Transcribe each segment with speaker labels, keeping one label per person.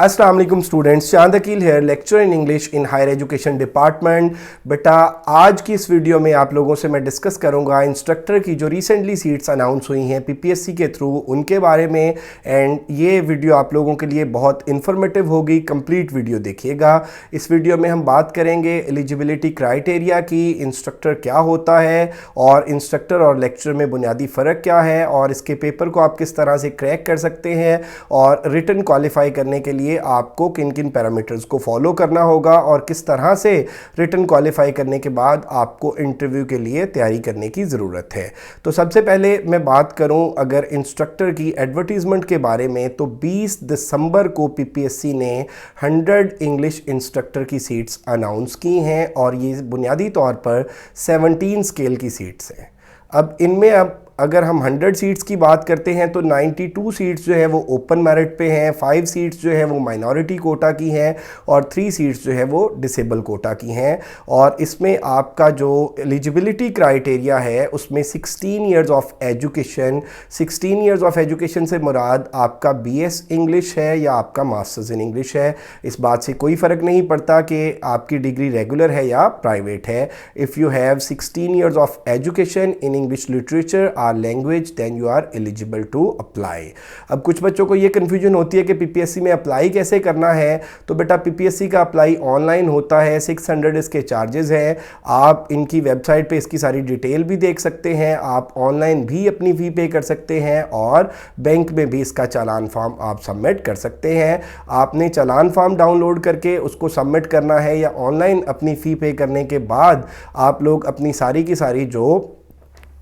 Speaker 1: अस्सलाम वालेकुम स्टूडेंट्स, चांद अकील है, lecture in English in higher education department. बेटा आज की इस वीडियो में आप लोगों से मैं डिस्कस करूंगा इंस्ट्रक्टर की जो रिसेंटली सीट्स अनाउंस हुई हैं पीपीएससी के थ्रू, उनके बारे में। एंड ये वीडियो आप लोगों के लिए बहुत इन्फॉर्मेटिव होगी, कंप्लीट वीडियो देखिएगा। इस वीडियो में हम बात करेंगे एलिजिबिलिटी क्राइटेरिया की, इंस्ट्रक्टर क्या होता है और इंस्ट्रक्टर और लेक्चर में बुनियादी फ़र्क क्या है, और इसके पेपर को आप किस तरह से क्रैक कर सकते हैं, और रिटन क्वालिफाई करने के लिए आपको किन किन पैरामीटर्स को फॉलो करना होगा, और किस तरह से रिटन क्वालिफाई करने के बाद आपको इंटरव्यू के लिए तैयारी करने की ज़रूरत है। तो सबसे पहले मैं बात करूं अगर इंस्ट्रक्टर की एडवर्टीज़मेंट के बारे में, तो 20 दिसंबर को पीपीएससी ने 100 इंग्लिश इंस्ट्रक्टर की सीट्स अनाउंस की हैं, और ये बुनियादी तौर पर 17 स्केल की सीट्स हैं। अब इनमें अगर हम 100 सीट्स की बात करते हैं तो 92 सीट्स जो है वो ओपन मेरिट पे हैं, 5 सीट्स जो है वो माइनॉरिटी कोटा की हैं, और 3 सीट्स जो है वो डिसेबल कोटा की हैं। और इसमें आपका जो एलिजिबिलिटी क्राइटेरिया है उसमें 16 years of education, 16 years of education से मुराद आपका बीएस इंग्लिश है या आपका मास्टर्स इन इंग्लिश है। इस बात से कोई फ़र्क नहीं पड़ता कि आपकी डिग्री रेगुलर है या प्राइवेट है। If you have 16 years of education in English literature language then you are eligible to apply. अब कुछ बच्चों को ये कन्फ्यूजन होती है कि पीपीएससी में अप्लाई कैसे करना है। तो बेटा पीपीएससी का अप्लाई ऑनलाइन होता है, 600 इसके चार्जेस हैं। आप इनकी वेबसाइट पे इसकी सारी डिटेल भी देख सकते हैं, आप ऑनलाइन भी अपनी फ़ी पे कर सकते हैं, और बैंक में भी इसका चालान फॉर्म आप सबमिट कर सकते हैं। आपने चालान फॉर्म डाउनलोड करके उसको सबमिट करना है, या ऑनलाइन अपनी फ़ी पे करने के बाद आप लोग अपनी सारी की सारी जो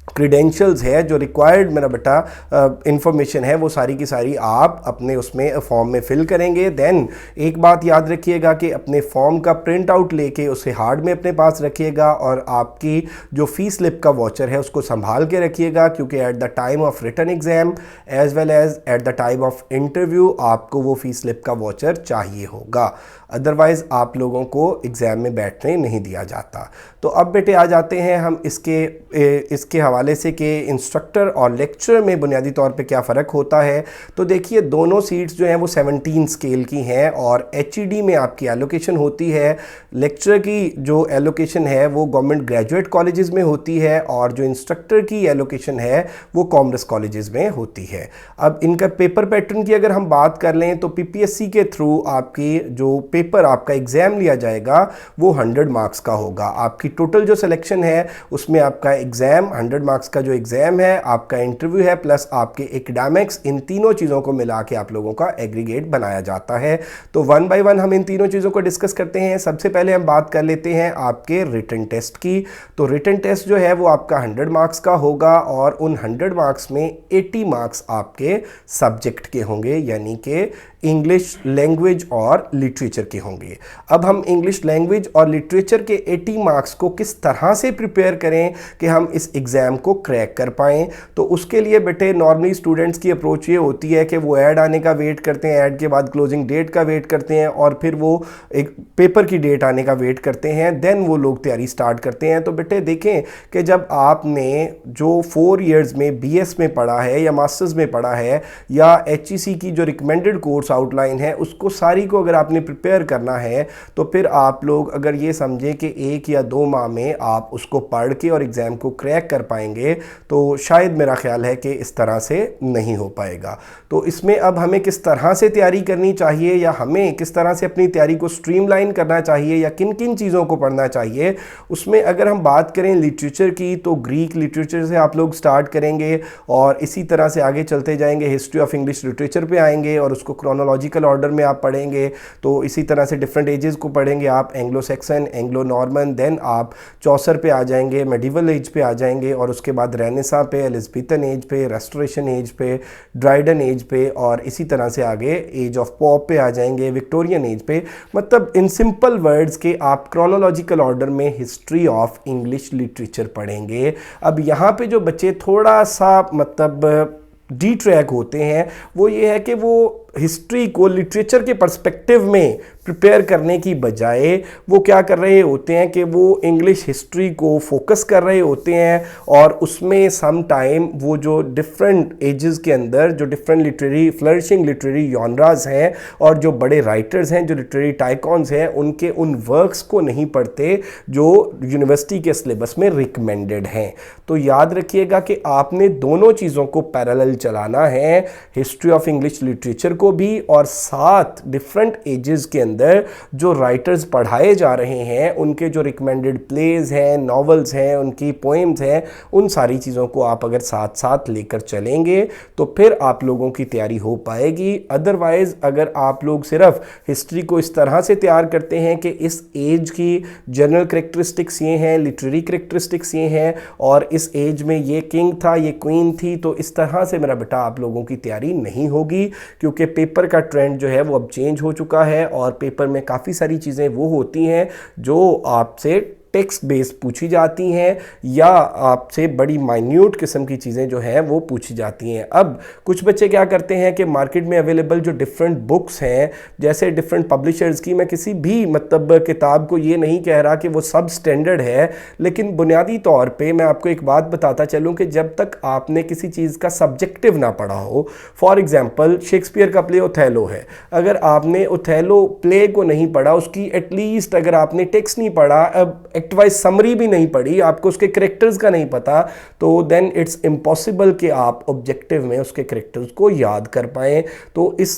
Speaker 1: क्रीडेंशियल्स है, जो रिक्वायर्ड मेरा बेटा इंफॉर्मेशन है, वो सारी की सारी आप अपने उसमें फॉर्म में फिल करेंगे। देन एक बात याद रखिएगा कि अपने फॉर्म का प्रिंट आउट लेके उसे हार्ड में अपने पास रखिएगा, और आपकी जो फ़ी स्लिप का वॉचर है उसको संभाल के रखिएगा, क्योंकि at the time of written exam as well as at the time of interview आपको वो फ़ी स्लिप का वॉचर चाहिए होगा, अदरवाइज़ आप लोगों को एग्ज़ाम में बैठने नहीं दिया जाता। तो अब बेटे आ जाते हैं हम इसके हवाले से कि इंस्ट्रक्टर और लेक्चर में बुनियादी तौर पे क्या फ़र्क होता है। तो देखिए दोनों सीट्स जो हैं वो 17 स्केल की हैं, और एचईडी में आपकी एलोकेशन होती है। लेक्चर की जो एलोकेशन है वो गवर्नमेंट ग्रेजुएट कॉलेजेस में होती है, और जो इंस्ट्रक्टर की एलोकेशन है वो कॉमर्स कॉलेजेस में होती है। अब इनका पेपर पैटर्न की अगर हम बात कर लें तो पीपीएससी के थ्रू आपकी जो पेपर आपका एग्ज़ाम लिया जाएगा वो 100 मार्क्स का होगा। आपकी टोटल जो सिलेक्शन है उसमें आपका एग्ज़ाम 100 मार्क्स का जो एग्ज़ाम है, आपका इंटरव्यू है, प्लस आपके एकेडमिक्स, इन तीनों चीज़ों को मिला के आप लोगों का एग्रीगेट बनाया जाता है। तो वन बाय वन हम इन तीनों चीज़ों को डिस्कस करते हैं। सबसे पहले हम बात कर लेते हैं आपके रिटन टेस्ट की। तो रिटन टेस्ट जो है वो आपका 100 मार्क्स का होगा, और उन 100 मार्क्स में 80 मार्क्स आपके सब्जेक्ट के होंगे, यानी कि इंग्लिश लैंग्वेज और लिटरेचर के होंगे। अब हम इंग्लिश लैंग्वेज और लिटरेचर के 80 मार्क्स को किस तरह से प्रिपेयर करें कि हम इस एग्ज़ाम को क्रैक कर पाएँ। तो उसके लिए बेटे नॉर्मली स्टूडेंट्स की अप्रोच ये होती है कि वो ऐड आने का वेट करते हैं, ऐड के बाद क्लोजिंग डेट का वेट करते हैं, और फिर वो एक पेपर की डेट आने का वेट करते हैं, देन वो लोग तैयारी स्टार्ट करते हैं। तो बेटे देखें कि जब आपने जो 4 ईयर्स में बीएस में पढ़ा है या मास्टर्स में पढ़ा है, या एचईसी की जो रिकमेंडेड कोर्स आउटलाइन है, उसको सारी को अगर आपने प्रिपेयर करना है, तो फिर आप लोग अगर ये समझें कि 1 या 2 माह में आप उसको पढ़ के और एग्ज़ाम को क्रैक कर पाएंगे, तो शायद मेरा ख्याल है कि इस तरह से नहीं हो पाएगा। तो इसमें अब हमें किस तरह से तैयारी करनी चाहिए, या हमें किस तरह से अपनी तैयारी को स्ट्रीमलाइन करना चाहिए, या किन किन चीज़ों को पढ़ना चाहिए, उसमें अगर हम बात करें लिटरेचर की, तो ग्रीक लिटरेचर से आप लोग स्टार्ट करेंगे, और इसी तरह से आगे चलते जाएंगे, हिस्ट्री ऑफ इंग्लिश लिटरेचर पे आएंगे, और उसको क्रोनोलॉजिकल ऑर्डर में आप पढ़ेंगे। तो इसी तरह से डिफरेंट एजेस को पढ़ेंगे आप, Anglo Saxon, Anglo Norman, then आप चौसर पे आ जाएंगे, मेडिवल एज पे आ जाएंगे, और उसके बाद रेनेसां पे, एलिज़ाबेथन एज पे, रेस्टोरेशन एज पे, ड्राइडन एज पे, और इसी तरह से आगे एज ऑफ पॉप पे आ जाएंगे, विक्टोरियन एज पे। मतलब इन सिंपल वर्ड्स के आप क्रोनोलॉजिकल ऑर्डर में हिस्ट्री ऑफ इंग्लिश लिटरेचर पढ़ेंगे। अब यहाँ पे जो बच्चे थोड़ा सा मतलब डी ट्रैक होते हैं वो ये है कि वो हिस्ट्री को लिटरेचर के पर्सपेक्टिव में प्रिपेयर करने की बजाय वो क्या कर रहे होते हैं कि वो इंग्लिश हिस्ट्री को फोकस कर रहे होते हैं और उसमें सम टाइम वो जो डिफरेंट एजेस के अंदर जो different literary flourishing literary genres हैं और जो बड़े राइटर्स हैं, जो लिटरेरी टाइकॉन्स हैं, उनके उन वर्क्स को नहीं पढ़ते जो यूनिवर्सिटी के सिलेबस में रिकमेंडेड हैं। तो याद रखिएगा कि आपने दोनों चीज़ों को पैरेलल चलाना है, हिस्ट्री ऑफ इंग्लिश लिटरेचर को भी और साथ डिफरेंट एजेस के अंदर जो राइटर्स पढ़ाए जा रहे हैं उनके जो रिकमेंडेड प्लेज हैं, नॉवेल्स हैं, उनकी पोएम्स हैं, उन सारी चीज़ों को आप अगर साथ साथ लेकर चलेंगे तो फिर आप लोगों की तैयारी हो पाएगी। अदरवाइज अगर आप लोग सिर्फ हिस्ट्री को इस तरह से तैयार करते हैं कि इस एज की जनरल करेक्टरिस्टिक्स ये हैं, लिटरेरी करेक्टरिस्टिक्स ये हैं और इस एज में ये किंग था, ये क्वीन थी, तो इस तरह से मेरा बेटा आप लोगों की तैयारी नहीं होगी, क्योंकि पेपर का ट्रेंड जो है वो अब चेंज हो चुका है और पेपर में काफ़ी सारी चीज़ें वो होती हैं जो आपसे टेक्स्ट बेस्ड पूछी जाती हैं या आपसे बड़ी माइन्यूट किस्म की चीज़ें जो हैं वो पूछी जाती हैं। अब कुछ बच्चे क्या करते हैं कि मार्केट में अवेलेबल जो डिफरेंट बुक्स हैं, जैसे डिफरेंट पब्लिशर्स की, मैं किसी भी मतलब किताब को ये नहीं कह रहा कि वो सब स्टैंडर्ड है, लेकिन बुनियादी तौर पे मैं आपको एक बात बताता चलूँ कि जब तक आपने किसी चीज़ का सब्जेक्टिव ना पढ़ा हो, फॉर एग्जाम्पल शेक्सपियर का प्ले ओथेलो है, अगर आपने ओथेलो प्ले को नहीं पढ़ा, उसकी एटलीस्ट अगर आपने टेक्स्ट नहीं पढ़ा, अब एक्ट वाइज समरी भी नहीं पढ़ी, आपको उसके करेक्टर्स का नहीं पता, तो देन इट्स इम्पॉसिबल कि आप ऑब्जेक्टिव में उसके करेक्टर्स को याद कर पाएँ। तो इस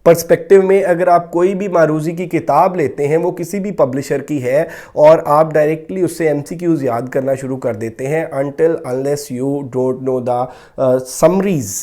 Speaker 1: पर्सपेक्टिव में अगर आप कोई भी मारूजी की किताब लेते हैं, वो किसी भी पब्लिशर की है और आप डायरेक्टली उससे एमसीक्यूज याद करना शुरू कर देते हैं until unless you don't know the summaries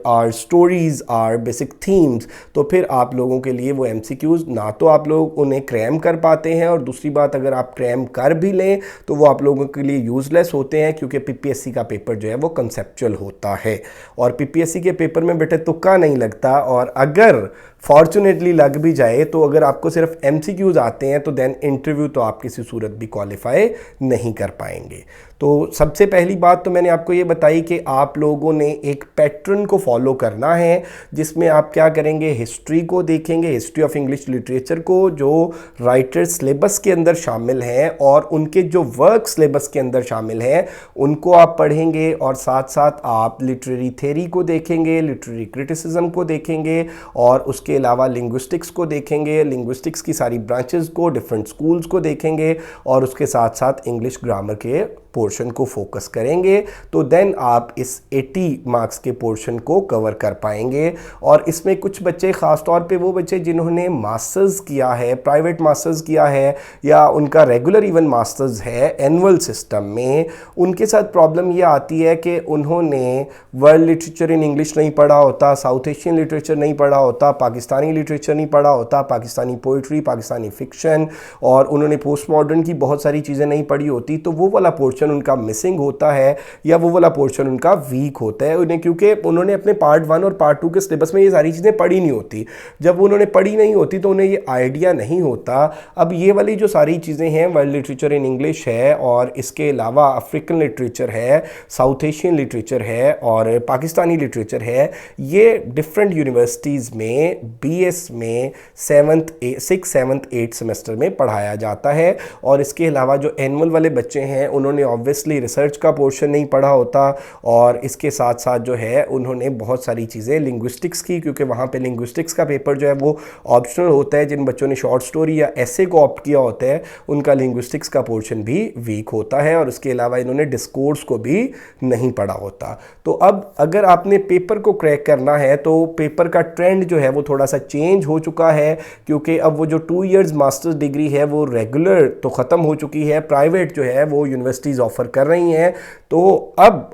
Speaker 1: are stories are basic themes, तो फिर आप लोगों के लिए वो एमसीक्यूज ना तो आप लोग उन्हें क्रैम कर पाते हैं और दूसरी बात अगर आप क्रैम कर भी लें तो वो आप लोगों के लिए यूज़लेस होते हैं, क्योंकि पीपीएससी का पेपर जो है वो कंसेप्चुअल होता है और पीपीएससी के पेपर में बेटे तुक्का नहीं लगता, और अगर फॉर्चुनेटली लग भी जाए तो अगर आपको सिर्फ एमसीक्यूज आते हैं तो देन इंटरव्यू तो आप किसी सूरत भी क्वालिफाई नहीं कर पाएंगे। तो सबसे पहली बात तो मैंने आपको ये बताई कि आप लोगों ने एक पैटर्न को फॉलो करना है, जिसमें आप क्या करेंगे, हिस्ट्री को देखेंगे, हिस्ट्री ऑफ इंग्लिश लिटरेचर को जो राइटर्स सिलेबस के अंदर शामिल हैं और उनके जो वर्क सिलेबस के अंदर शामिल हैं उनको आप पढ़ेंगे और साथ साथ आप लिटरेरी थ्योरी को देखेंगे, लिटरेरी क्रिटिसिज्म को देखेंगे और उसके अलावा लिंग्विस्टिक्स को देखेंगे, लिंग्विस्टिक्स की सारी ब्रांचेस को, डिफरेंट स्कूल्स को देखेंगे और उसके साथ साथ इंग्लिश ग्रामर के पोर्शन को फोकस करेंगे, तो देन आप इस 80 मार्क्स के पोर्शन को कवर कर पाएंगे। और इसमें कुछ बच्चे, ख़ास तौर पे वो बच्चे जिन्होंने मास्टर्स किया है, प्राइवेट मास्टर्स किया है या उनका रेगुलर इवन मास्टर्स है एनुअल सिस्टम में, उनके साथ प्रॉब्लम ये आती है कि उन्होंने वर्ल्ड लिटरेचर इन इंग्लिश नहीं पढ़ा होता, साउथ एशियन लिटरेचर नहीं पढ़ा होता, पाकिस्तानी लिटरेचर नहीं पढ़ा होता, पाकिस्तानी पोइट्री, पाकिस्तानी फिक्शन, और उन्होंने पोस्ट मॉडर्न की बहुत सारी चीज़ें नहीं पढ़ी होती, तो वो वाला पोर्शन उनका मिसिंग होता है या वो वाला पोर्शन उनका वीक होता है उन्हें, क्योंकि उन्होंने अपने पार्ट 1 और पार्ट 2 के सिलेबस में ये सारी चीज़ें पढ़ी नहीं होती। जब उन्होंने पढ़ी नहीं होती तो उन्हें ये आइडिया नहीं होता। अब ये वाली जो सारी चीज़ें हैं, वर्ल्ड लिटरेचर इन इंग्लिश है और इसके अलावा अफ्रीकन लिटरेचर है, साउथ एशियन लिटरेचर है और पाकिस्तानी लिटरेचर है, ये डिफरेंट यूनिवर्सिटीज़ में BS में 6th 7th 8th सेमेस्टर में पढ़ाया जाता है। और इसके अलावा जो एनुअल वाले बच्चे हैं उन्होंने ऑब्वियसली रिसर्च का पोर्शन नहीं पढ़ा होता और इसके साथ साथ जो है उन्होंने बहुत सारी चीज़ें लिंग्विस्टिक्स की, क्योंकि वहाँ पे लिंग्विस्टिक्स का पेपर जो है वो ऑप्शनल होता है। जिन बच्चों ने शॉर्ट स्टोरी या ऐसे को ऑप्ट किया होता है उनका लिंग्विस्टिक्स का पोर्शन भी वीक होता है और उसके अलावा इन्होंने डिस्कोर्स को भी नहीं पढ़ा होता। तो अब अगर आपने पेपर को क्रैक करना है तो पेपर का ट्रेंड जो है वो थोड़ा सा चेंज हो चुका है, क्योंकि अब वो जो 2 इयर्स मास्टर्स डिग्री है वो रेगुलर तो ख़त्म हो चुकी है, प्राइवेट जो है वो यूनिवर्सिटीज़ ऑफर कर रही हैं। तो अब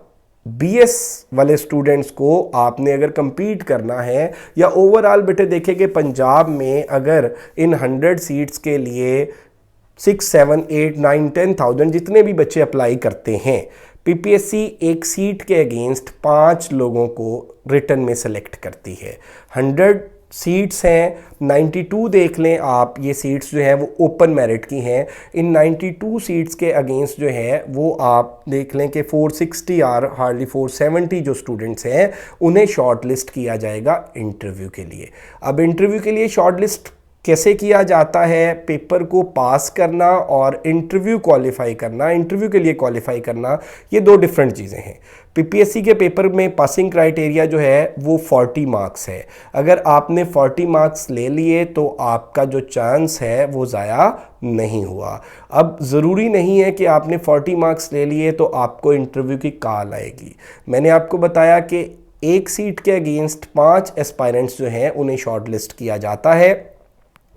Speaker 1: BS वाले स्टूडेंट्स को आपने अगर compete करना है या ओवरऑल बेटे देखेंगे पंजाब में अगर इन 100 सीट्स के लिए 6, 7, 8, 9, 10,000 जितने भी बच्चे अप्लाई करते हैं, PPSC एक सीट के अगेंस्ट 5 लोगों को रिटर्न में सेलेक्ट करती है। 100 सीट्स हैं 92 देख लें आप, ये सीट्स जो हैं वो ओपन मेरिट की हैं। इन 92 सीट्स के अगेंस्ट जो है वो आप देख लें कि 460 और हार्डली 470 जो स्टूडेंट्स हैं उन्हें शॉर्ट लिस्ट किया जाएगा इंटरव्यू के लिए। अब इंटरव्यू के लिए शॉर्ट लिस्ट कैसे किया जाता है? पेपर को पास करना और इंटरव्यू क्वालिफाई करना, इंटरव्यू के लिए क्वालिफाई करना, ये दो डिफरेंट चीज़ें हैं। पीपीएससी के पेपर में पासिंग क्राइटेरिया जो है वो 40 मार्क्स है। अगर आपने 40 मार्क्स ले लिए तो आपका जो चांस है वो ज़ाया नहीं हुआ। अब ज़रूरी नहीं है कि आपने 40 मार्क्स ले लिए तो आपको इंटरव्यू की कॉल आएगी। मैंने आपको बताया कि एक सीट के अगेंस्ट 5 एस्पायरेंट्स जो हैं उन्हें शॉर्ट लिस्ट किया जाता है।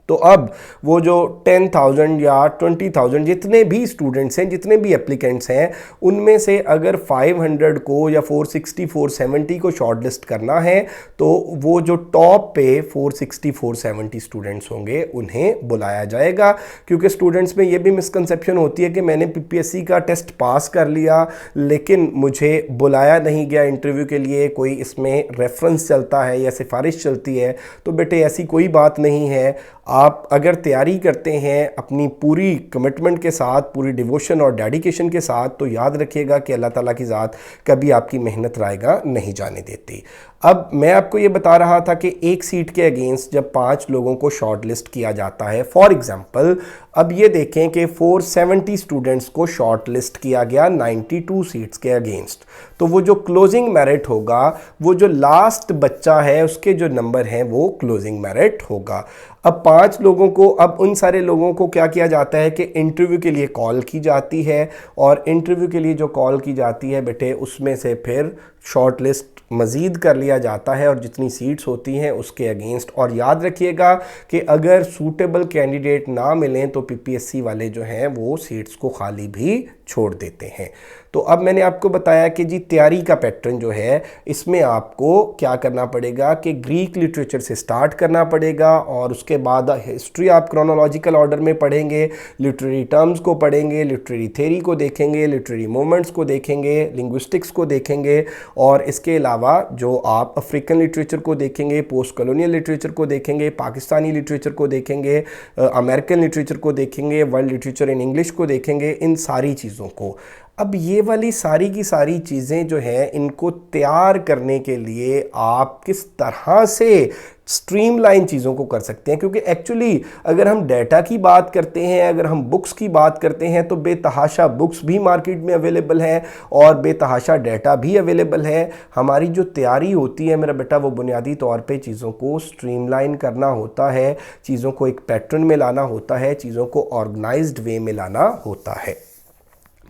Speaker 1: तो अब वो जो 10,000 या 20,000 जितने भी स्टूडेंट्स हैं, जितने भी एप्लीकेंट्स हैं, उनमें से अगर 500 को या 460 470 को शॉर्ट लिस्ट करना है तो वो जो टॉप पे 460 470 स्टूडेंट्स होंगे उन्हें बुलाया जाएगा। क्योंकि स्टूडेंट्स में ये भी मिसकंसेप्शन होती है कि मैंने पीपीएससी का टेस्ट पास कर लिया लेकिन मुझे बुलाया नहीं गया इंटरव्यू के लिए, कोई इसमें रेफरेंस चलता है या सिफारिश चलती है। तो बेटे ऐसी कोई बात नहीं है। आप अगर तैयारी करते हैं अपनी पूरी कमिटमेंट के साथ, पूरी डिवोशन और डेडिकेशन के साथ, तो याद रखिएगा कि अल्लाह ताला की ज़ात कभी आपकी मेहनत रायगा नहीं जाने देती। अब मैं आपको ये बता रहा था कि एक सीट के अगेंस्ट जब 5 लोगों को शॉर्ट लिस्ट किया जाता है, फॉर एग्जांपल अब ये देखें कि 470 स्टूडेंट्स को शॉर्ट लिस्ट किया गया 92 सीट्स के अगेंस्ट, तो वो जो क्लोजिंग मेरिट होगा, वो जो लास्ट बच्चा है उसके जो नंबर हैं वो क्लोजिंग मेरिट होगा। अब 5 लोगों को, अब उन सारे लोगों को क्या किया जाता है कि इंटरव्यू के लिए कॉल की जाती है, और इंटरव्यू के लिए जो कॉल की जाती है बेटे उसमें से फिर शॉर्ट लिस्ट मज़ीद कर लिया जाता है और जितनी सीट्स होती हैं उसके अगेंस्ट। और याद रखिएगा कि अगर सूटेबल कैंडिडेट ना मिलें तो पीपीएससी वाले जो हैं वो सीट्स को खाली भी छोड़ देते हैं। तो अब मैंने आपको बताया कि जी तैयारी का पैटर्न जो है इसमें आपको क्या करना पड़ेगा कि ग्रीक लिटरेचर से स्टार्ट करना पड़ेगा और उसके बाद हिस्ट्री आप क्रोनोलॉजिकल ऑर्डर में पढ़ेंगे, लिटरेरी टर्म्स को पढ़ेंगे, लिटरेरी थ्योरी को देखेंगे, लिटरेरी मूवमेंट्स को देखेंगे, लिंग्विस्टिक्स को देखेंगे, और इसके अलावा जो आप अफ्रीकन लिटरेचर को देखेंगे, पोस्ट कॉलोनियल लिटरेचर को देखेंगे, पाकिस्तानी लिटरेचर को देखेंगे, अमेरिकन लिटरेचर को देखेंगे, वर्ल्ड लिटरेचर इन इंग्लिश को देखेंगे, इन सारी चीज़ों को। अब ये वाली सारी की सारी चीज़ें जो हैं इनको तैयार करने के लिए आप किस तरह से स्ट्रीमलाइन चीज़ों को कर सकते हैं, क्योंकि एक्चुअली अगर हम डाटा की बात करते हैं, अगर हम बुक्स की बात करते हैं तो बेतहाशा बुक्स भी मार्केट में अवेलेबल है और बेतहाशा डाटा भी अवेलेबल है। हमारी जो तैयारी होती है मेरा बेटा वो बुनियादी तौर पे चीज़ों को स्ट्रीमलाइन करना होता है, चीज़ों को एक पैटर्न में लाना होता है, चीज़ों को ऑर्गेनाइज्ड वे में लाना होता है।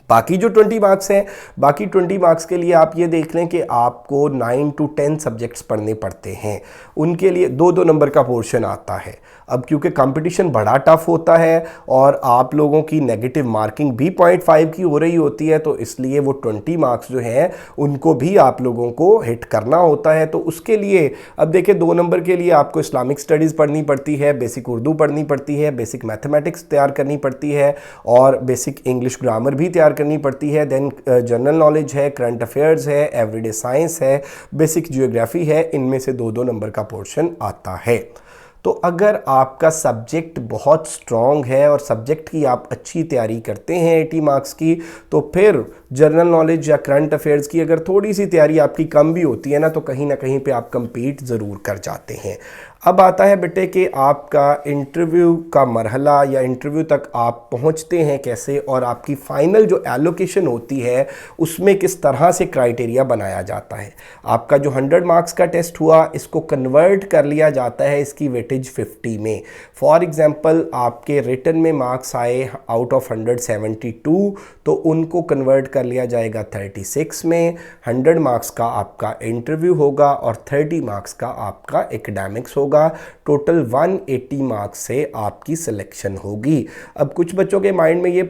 Speaker 1: बाकी जो 20 मार्क्स हैं, बाकी 20 मार्क्स के लिए आप ये देख लें कि आपको 9 to 10 सब्जेक्ट्स पढ़ने पड़ते हैं। उनके लिए 2-2 नंबर का पोर्शन आता है। अब क्योंकि कंपटीशन बड़ा टफ होता है और आप लोगों की नेगेटिव मार्किंग भी 0.5 की हो रही होती है, तो इसलिए वो 20 मार्क्स जो हैं उनको भी आप लोगों को हिट करना होता है। तो उसके लिए अब देखिए 2 नंबर के लिए आपको इस्लामिक स्टडीज़ पढ़नी पड़ती है, बेसिक उर्दू पढ़नी पड़ती है, बेसिक मैथमेटिक्स तैयार करनी पड़ती है और बेसिक इंग्लिश ग्रामर भी तैयार करनी पड़ती है। देन जनरल नॉलेज है, करंट अफेयर्स है, एवरीडे साइंस है, बेसिक जियोग्राफी है, इनमें से 2-2 नंबर का पोर्शन आता है। तो अगर आपका सब्जेक्ट बहुत स्ट्रॉन्ग है और सब्जेक्ट की आप अच्छी तैयारी करते हैं 80 मार्क्स की, तो फिर जनरल नॉलेज या करंट अफेयर्स की अगर थोड़ी सी तैयारी आपकी कम भी होती है ना, तो कहीं ना कहीं पे आप compete ज़रूर कर जाते हैं। अब आता है बेटे कि आपका इंटरव्यू का मरहला या इंटरव्यू तक आप पहुंचते हैं कैसे, और आपकी फ़ाइनल जो एलोकेशन होती है उसमें किस तरह से क्राइटेरिया बनाया जाता है। आपका जो 100 मार्क्स का टेस्ट हुआ, इसको कन्वर्ट कर लिया जाता है इसकी वेटेज 50 में। फॉर एग्ज़ाम्पल आपके रिटन में मार्क्स आए आउट ऑफ 172, तो उनको कन्वर्ट कर लिया जाएगा 36 में। 100 मार्क्स का आपका इंटरव्यू होगा और 30 मार्क्स का आपका एकेडमिक्स होगा। टोटल 180 मार्क्स से आपकी सिलेक्शन होगी। अब कुछ बच्चों के माइंड में ये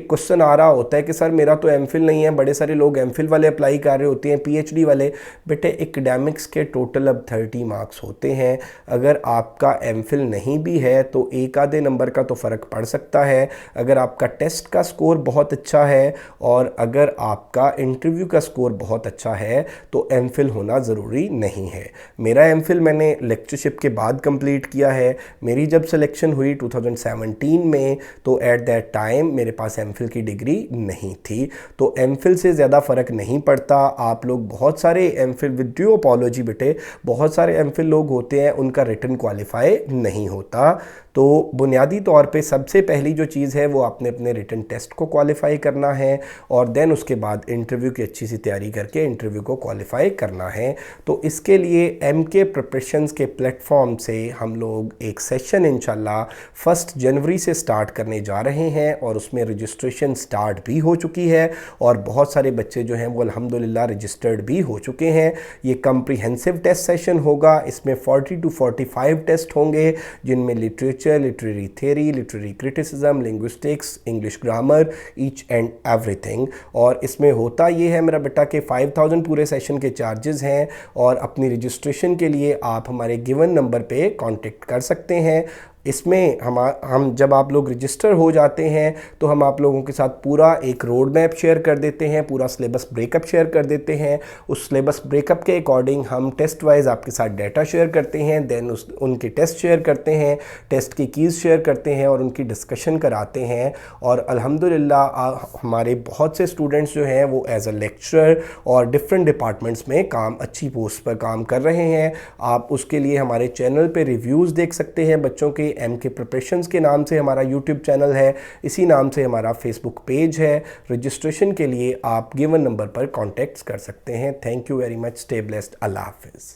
Speaker 1: क्वेश्चन आ रहा होता है कि सर मेरा तो एमफिल नहीं है, बड़े सारे लोग एमफिल वाले अप्लाई कर रहे होते हैं, पीएचडी वाले। बेटे एकेडमिक्स के टोटल अब 30 मार्क्स होते हैं। अगर आपका एमफिल नहीं भी है तो एक आधे नंबर का तो फ़र्क पड़ सकता है। अगर आपका टेस्ट का स्कोर बहुत अच्छा है और अगर आपका इंटरव्यू का स्कोर बहुत अच्छा है तो एमफिल होना ज़रूरी नहीं है। मेरा एमफिल मैंने लेक्चरशिप के बाद कंप्लीट किया है। मेरी जब सिलेक्शन हुई 2017 में तो एट दैट टाइम मेरे पास एमफिल की डिग्री नहीं थी। तो एमफिल से ज़्यादा फ़र्क नहीं पड़ता। आप लोग बहुत सारे एमफिल विद ड्यू अपॉलॉजी बेटे, बहुत सारे एमफिल लोग होते हैं उनका रिटन क्वालिफाई नहीं होता। तो बुनियादी तौर पे सबसे पहली जो चीज़ है वो आपने अपने रिटन टेस्ट को क्वालिफाई करना है और देन उसके बाद इंटरव्यू की अच्छी सी तैयारी करके इंटरव्यू को क्वालिफाई करना है। तो इसके लिए एमके प्रिपरेशंस के प्लेटफॉर्म से हम लोग एक सेशन इंशाल्लाह 1 जनवरी से स्टार्ट करने जा रहे हैं और उसमें रजिस्ट्रेशन स्टार्ट भी हो चुकी है और बहुत सारे बच्चे जो हैं वो अल्हम्दुलिल्लाह रजिस्टर्ड भी हो चुके हैं। ये कम्प्रीहेंसिव टेस्ट सेशन होगा। इसमें 40 to 45 टेस्ट होंगे जिनमें literary theory, literary criticism, linguistics, English grammar, each and everything. और इसमें होता ये है मेरा बेटा कि 5000 पूरे सेशन के चार्जेस हैं और अपनी रजिस्ट्रेशन के लिए आप हमारे गिवन नंबर पे कांटेक्ट कर सकते हैं। इसमें हम जब आप लोग रजिस्टर हो जाते हैं तो हम आप लोगों के साथ पूरा एक रोड मैप शेयर कर देते हैं, पूरा सिलेबस ब्रेकअप शेयर कर देते हैं। उस सिलेबस ब्रेकअप के अकॉर्डिंग हम टेस्ट वाइज आपके साथ डाटा शेयर करते हैं, देन उनके टेस्ट शेयर करते हैं, टेस्ट की कीज़ शेयर करते हैं और उनकी डिस्कशन कराते हैं। और अल्हम्दुलिल्लाह हमारे बहुत से स्टूडेंट्स जो हैं वो एज अ लेक्चरर और डिफरेंट डिपार्टमेंट्स में अच्छी पोस्ट पर काम कर रहे हैं। आप उसके लिए हमारे चैनल पर रिव्यूज़ देख सकते हैं बच्चों के। एमके प्रिपरेशंस के नाम से हमारा यूट्यूब चैनल है, इसी नाम से हमारा फेसबुक पेज है। रजिस्ट्रेशन के लिए आप गिवन नंबर पर कॉन्टेक्ट कर सकते हैं। Thank you very much. Stay blessed. अल्लाह हाफिज़।